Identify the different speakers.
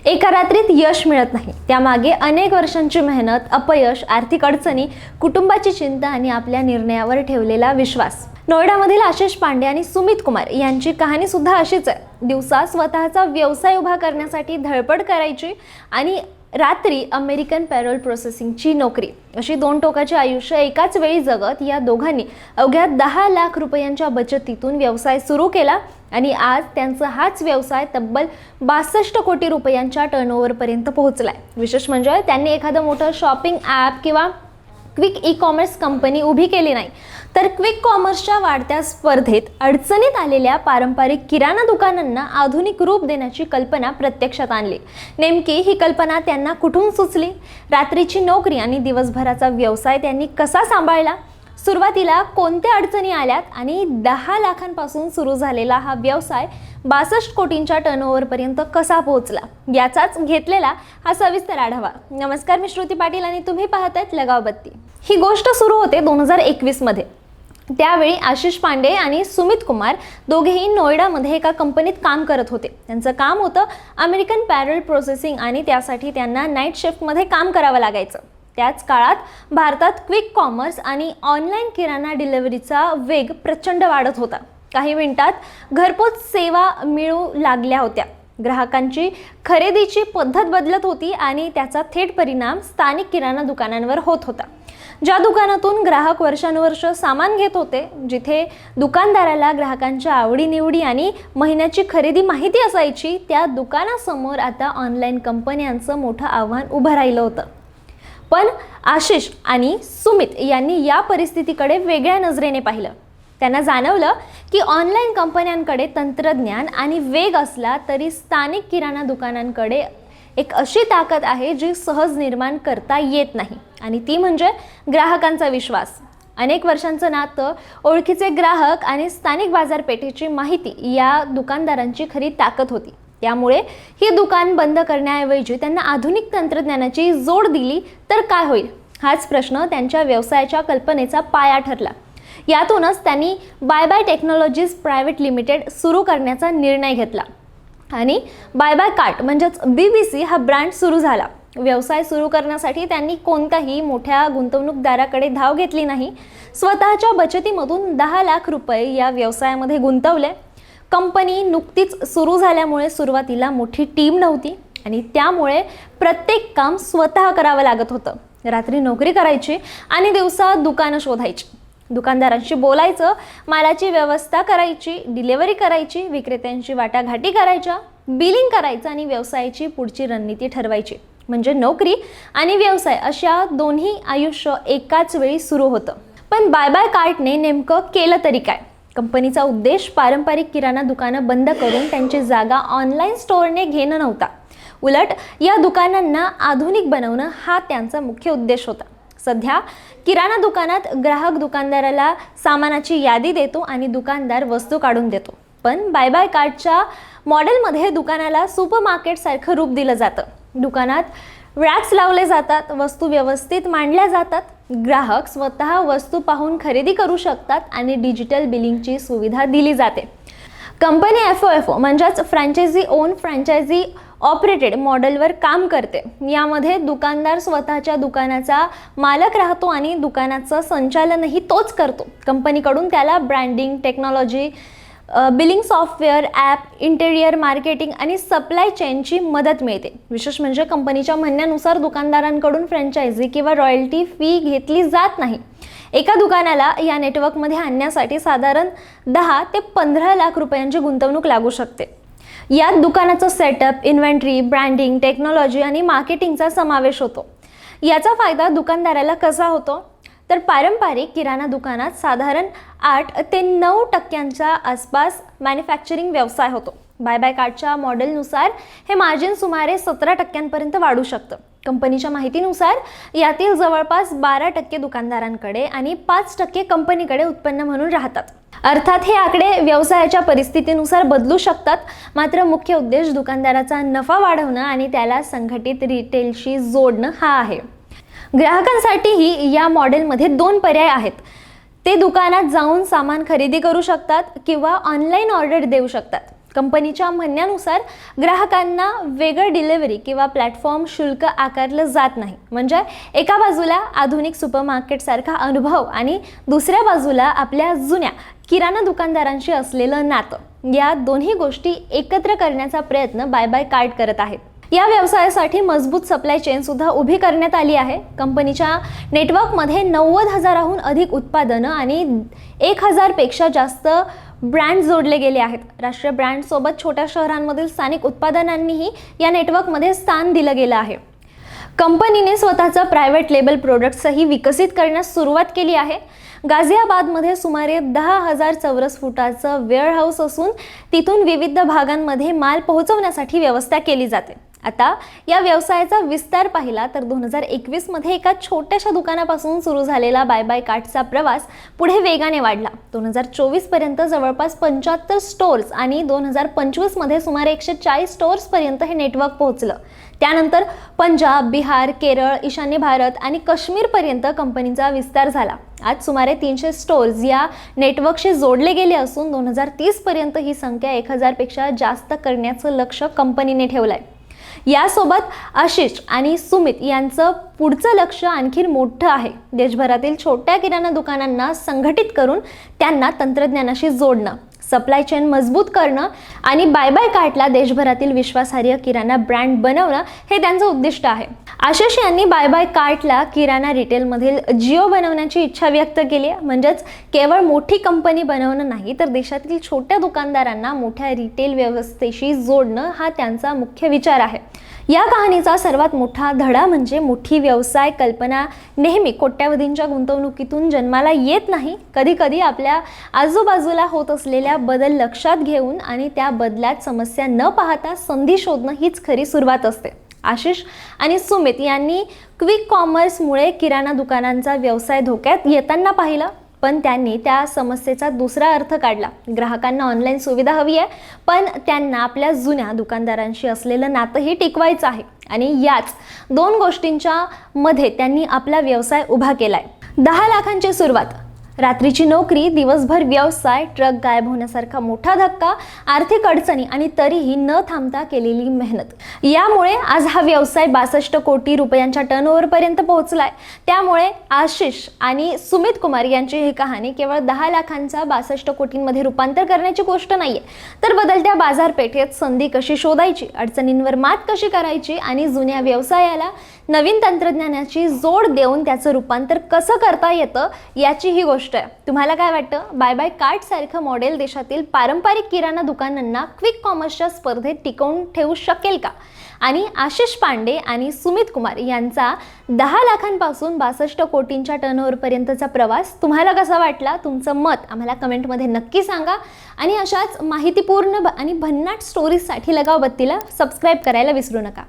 Speaker 1: एका रात्रीत यश मिळत नाही, त्यामागे अनेक वर्षांची मेहनत, अपयश, आर्थिक अडचणी, कुटुंबाची चिंता आणि आपल्या निर्णयावर ठेवलेला विश्वास. नोएडामधील आशिष पांडे आणि सुमित कुमार यांची कहाणी सुद्धा अशीच आहे. दिवसा स्वतःचा व्यवसाय उभा करण्यासाठी धडपड करायची आणि रात्री अमेरिकन पॅरोल प्रोसेसिंगची नोकरी, अशी दोन टोकाचे आयुष्य एकाच वेळी जगत या दोघांनी अवघ्या 10 लाख रुपयांच्या बचतीतून व्यवसाय सुरू केला आणि आज त्यांचा हाच व्यवसाय तब्बल 62 कोटी रुपयांच्या टर्नओव्हरपर्यंत पोहोचलाय. विशेष म्हणजे त्यांनी एखादं मोठं शॉपिंग ॲप किंवा क्विक ई कॉमर्स कंपनी उभी केली नाही, तर क्विक कॉमर्सच्या वाढत्या स्पर्धेत अडचणीत आलेल्या पारंपरिक किराणा दुकानांना आधुनिक रूप देण्याची कल्पना प्रत्यक्षात आणली. नेमकी ही कल्पना त्यांना कुठून सुचली? रात्रीची नोकरी आणि दिवसभराचा व्यवसाय त्यांनी कसा सांभाळला? सुरुवातीला कोणत्या अडचणी आल्यात आणि 10 लाखांपासून सुरू झालेला हा व्यवसाय 62 कोटींच्या टर्नओव्हरपर्यंत कसा पोहोचला, याचाच घेतलेला हा सविस्तर आढावा. नमस्कार, मी श्रुती पाटील आणि तुम्ही पाहतायत लगाव बत्ती. ही गोष्ट सुरू होते 2021 मध्ये. त्यावेळी आशिष पांडे आणि सुमित कुमार दोघेही नोएडामध्ये एका कंपनीत काम करत होते. त्यांचं काम होतं अमेरिकन पॅरोल प्रोसेसिंग आणि त्यासाठी त्यांना नाईट शिफ्टमध्ये काम करावं लागायचं. त्याच काळात भारतात क्विक कॉमर्स आणि ऑनलाईन किराणा डिलिव्हरीचा वेग प्रचंड वाढत होता. काही मिनिटात घरपोच सेवा मिळू लागल्या होत्या. ग्राहकांची खरेदीची पद्धत बदलत होती आणि त्याचा थेट परिणाम स्थानिक किराणा दुकानांवर होत होता. ज्या दुकानातून ग्राहक वर्षानुवर्ष सामान घेत होते, जिथे दुकानदाराला ग्राहकांच्या आवडीनिवडी आणि महिन्याची खरेदी माहिती असायची, त्या दुकानासमोर आता ऑनलाईन कंपन्यांचं मोठं आव्हान उभं राहिलं होतं. पण आशिष आणि सुमित यांनी या परिस्थितीकडे वेगळ्या नजरेने पाहिलं. त्यांना जाणवलं की ऑनलाईन कंपन्यांकडे तंत्रज्ञान आणि वेग असला तरी स्थानिक किराणा दुकानांकडे एक अशी ताकद आहे जी सहज निर्माण करता येत नाही, आणि ती म्हणजे ग्राहकांचा विश्वास. अनेक वर्षांचं नातं, ओळखीचे ग्राहक आणि स्थानिक बाजारपेठेची माहिती या दुकानदारांची खरी ताकद होती. त्यामुळे ही दुकान बंद करण्याऐवजी त्यांना आधुनिक तंत्रज्ञानाची जोड दिली तर काय होईल, हाच प्रश्न त्यांच्या व्यवसायाच्या कल्पनेचा पाया ठरला. यातूनच त्यांनी buy buy technologies private limited सुरू करण्याचा निर्णय घेतला आणि बाय बाय कार्ट म्हणजेच BBC हा ब्रँड सुरू झाला. व्यवसाय सुरू करण्यासाठी त्यांनी कोणत्याही मोठ्या गुंतवणूकदाराकडे धाव घेतली नाही. स्वतःच्या बचतीमधून 10 लाख रुपये या व्यवसायामध्ये गुंतवले. कंपनी नुकतीच सुरू झाल्यामुळे सुरुवातीला मोठी टीम नव्हती आणि त्यामुळे प्रत्येक काम स्वतः करावं लागत होतं. रात्री नोकरी करायची आणि दिवसा दुकानं शोधायची, दुकानदारांशी बोलायचं, मालाची व्यवस्था करायची, डिलिव्हरी करायची, विक्रेत्यांची वाटाघाटी करायच्या, बिलिंग करायचं आणि व्यवसायाची पुढची रणनीती ठरवायची. म्हणजे नोकरी आणि व्यवसाय अशा दोन्ही आयुष्य एकाच वेळी सुरू होतं. पण बाय बाय कार्टने नेमकं केलं तरी काय? कंपनीचा उद्देश पारंपरिक किराणा दुकानं बंद करून त्यांची जागा ऑनलाईन स्टोअरने घेणं नव्हता. उलट या दुकानांना आधुनिक बनवणं हा त्यांचा मुख्य उद्देश होता. सध्या किराणा दुकानात ग्राहक दुकानदाराला सामानाची यादी देतो आणि दुकानदार वस्तू काढून देतो. पण बाय बाय कार्टच्या मॉडेलमध्ये दुकानाला सुपरमार्केटसारखं रूप दिलं जातं. दुकानात रॅक्स लावले जातात, वस्तू व्यवस्थित मांडल्या जातात, ग्राहक स्वतः वस्तू पाहून खरेदी करू शकतात आणि डिजिटल बिलिंगची सुविधा दिली जाते. कंपनी FOFO म्हणजेच फ्रँचायझी ओन फ्रँचायझी ऑपरेटेड मॉडेलवर काम करते. यामध्ये दुकानदार स्वतःच्या दुकानाचा मालक राहतो आणि दुकानाचं संचालनही तोच करतो. कंपनीकडून त्याला branding, technology, billing software, app, interior marketing आणि सप्लाय चेनची मदत मिळते. विशेष म्हणजे कंपनीच्या म्हणण्यानुसार दुकानदारांकडून फ्रँचायझी किंवा रॉयल्टी फी घेतली जात नाही. एका दुकानाला या नेटवर्कमध्ये आणण्यासाठी साधारण 10 ते 15 लाख रुपयांची गुंतवणूक लागू शकते. यात दुकानाचं सेटअप, इन्व्हेंटरी, ब्रँडिंग, टेक्नॉलॉजी आणि मार्केटिंगचा समावेश होतो. याचा फायदा दुकानदाराला कसा होतो? तर पारंपरिक किराणा दुकानात साधारण 8 ते 9% आसपास मॅन्युफॅक्चरिंग व्यवसाय होतो. बाय बाय कार्टच्या मॉडेलनुसार हे मार्जिन सुमारे 17% वाढू शकतं. कंपनीच्या माहितीनुसार यातील जवळपास 12% दुकानदारांकडे आणि 5% कंपनीकडे उत्पन्न म्हणून राहतात. अर्थात हे आकडे व्यवसायाच्या परिस्थितीनुसार बदलू शकतात, मात्र मुख्य उद्देश दुकानदाराचा नफा वाढवणं आणि त्याला संघटित रिटेलशी जोडणं हा आहे. ग्राहकांसाठीही या मॉडेलमध्ये 2 पर्याय आहेत. ते दुकानात जाऊन सामान खरेदी करू शकतात किंवा ऑनलाईन ऑर्डर देऊ शकतात. कंपनीच्या म्हणण्यानुसार ग्राहकांना वेगळं डिलिव्हरी किंवा प्लॅटफॉर्म शुल्क आकारलं जात नाही. म्हणजे एका बाजूला आधुनिक सुपरमार्केटसारखा अनुभव आणि दुसऱ्या बाजूला आपल्या जुन्या किराणा दुकानदारांशी असलेलं नातं, या दोन्ही गोष्टी एकत्र करण्याचा प्रयत्न बाय बाय कार्ट करत आहेत. या व्यवसायासाठी मजबूत सप्लाय चेन सुद्धा उभी करण्यात आली आहे. कंपनीच्या नेटवर्कमध्ये 90,000हून अधिक उत्पादनं आणि 1,000 पेक्षा जास्त ब्रँड जोडले गेले आहेत. राष्ट्रीय ब्रँडसोबत छोट्या शहरांमधील स्थानिक उत्पादनांनीही या नेटवर्कमध्ये स्थान दिलं गेलं आहे. कंपनीने स्वतःचं प्रायव्हेट लेबल प्रोडक्ट्सही विकसित करण्यास सुरुवात केली आहे. गाझियाबादमध्ये सुमारे 10,000 चौरस फुटाचं वेअरहाऊस असून तिथून विविध भागांमध्ये माल पोहोचवण्यासाठी व्यवस्था केली जाते. आता या व्यवसायाचा विस्तार पाहिला तर 2021 मध्ये एका छोट्याशा दुकानापासून सुरू झालेला बाय बाय कार्टचा प्रवास पुढे वेगाने वाढला. 2024 पर्यंत जवळपास 75 स्टोअर्स आणि 2025 मध्ये सुमारे 140 स्टोअर्स पर्यंत हे नेटवर्क पोहोचलं. त्यानंतर पंजाब, बिहार, केरळ, ईशान्य भारत आणि काश्मीर पर्यंत कंपनीचा विस्तार झाला. आज सुमारे 300 स्टोअर्स या नेटवर्कशी जोडले गेले असून 2030 पर्यंत ही संख्या 1,000 पेक्षा जास्त करण्याचं लक्ष्य कंपनीने ठेवलंय. यासोबत आशिष आणि सुमित यांचं पुढचं लक्ष आणखी मोठं आहे. देशभरातील छोट्या किराणा दुकानांना संघटित करून त्यांना तंत्रज्ञानाशी जोडणं, सप्लाय चेन मजबूत करणं आणि बाय बाय कार्टला देशभरातील विश्वासार्ह किराणा ब्रँड बनवणं हे त्यांचं उद्दिष्ट आहे. आशिष यांनी बाय बाय कार्टला किराणा रिटेलमधील जिओ बनवण्याची इच्छा व्यक्त केली आहे. म्हणजेच केवळ मोठी कंपनी बनवणं नाही तर देशातील छोट्या दुकानदारांना मोठ्या रिटेल व्यवस्थेशी जोडणं हा त्यांचा मुख्य विचार आहे. या कहाणीचा सर्वात मोठा धडा म्हणजे मोठी व्यवसाय कल्पना नेहमी कोट्यावधींच्या गुंतवणुकीतून जन्माला येत नाही. कधी कधी आपल्या आजूबाजूला होत असलेल्या बदल लक्षात घेऊन आणि त्या बदलात समस्या न पाहता संधी शोधणं हीच खरी सुरुवात असते. आशिष आणि सुमित यांनी क्विक कॉमर्समुळे किराणा दुकानांचा व्यवसाय धोक्यात येताना पाहिलं, पण त्यांनी त्या समस्येचा दुसरा अर्थ काढला. ग्राहकांना ऑनलाईन सुविधा हवी आहे, पण त्यांना आपल्या जुन्या दुकानदारांशी असलेलं नातंही टिकवायचं आहे आणि याच दोन गोष्टींच्या मध्ये त्यांनी आपला व्यवसाय उभा केलाय. 10 लाखांची सुरुवात, रात्रीची नोकरी, दिवसभर व्यवसाय, ट्रक गायब होण्यासारखा मोठा धक्का, आर्थिक अडचणी आणि तरीही न थांबता केलेली मेहनत, यामुळे आज हा व्यवसाय 62 कोटी रुपयांच्या टर्नओव्हर पर्यंत पोहोचलाय. त्यामुळे आशिष आणि सुमित कुमार यांची ही कहाणी केवळ 10 लाखांचा 62 कोटींमध्ये रूपांतर करण्याची गोष्ट नाहीये, तर बदलत्या बाजारपेठेत संधी कशी शोधायची, अडचणींवर मात कशी करायची आणि जुन्या व्यवसायाला नवीन तंत्रज्ञानाची जोड देऊन त्याचं रूपांतर कसं करता येतं याची ही गोष्ट आहे. तुम्हाला काय वाटतं? बाय बाय कार्ट सारखं मॉडेल देशातील पारंपरिक किराणा दुकानांना क्विक कॉमर्सच्या स्पर्धेत टिकवून ठेवू शकेल का? आणि आशिष पांडे आणि सुमित कुमार यांचा 10 लाखांपासून 62 कोटींच्या टर्नओव्हर पर्यंतचा प्रवास तुम्हाला कसा वाटला? तुमचं मत आम्हाला कमेंटमध्ये नक्की सांगा आणि अशाच माहितीपूर्ण आणि भन्नाट स्टोरीजसाठी लगाव बत्तीला सबस्क्राईब करायला विसरू नका.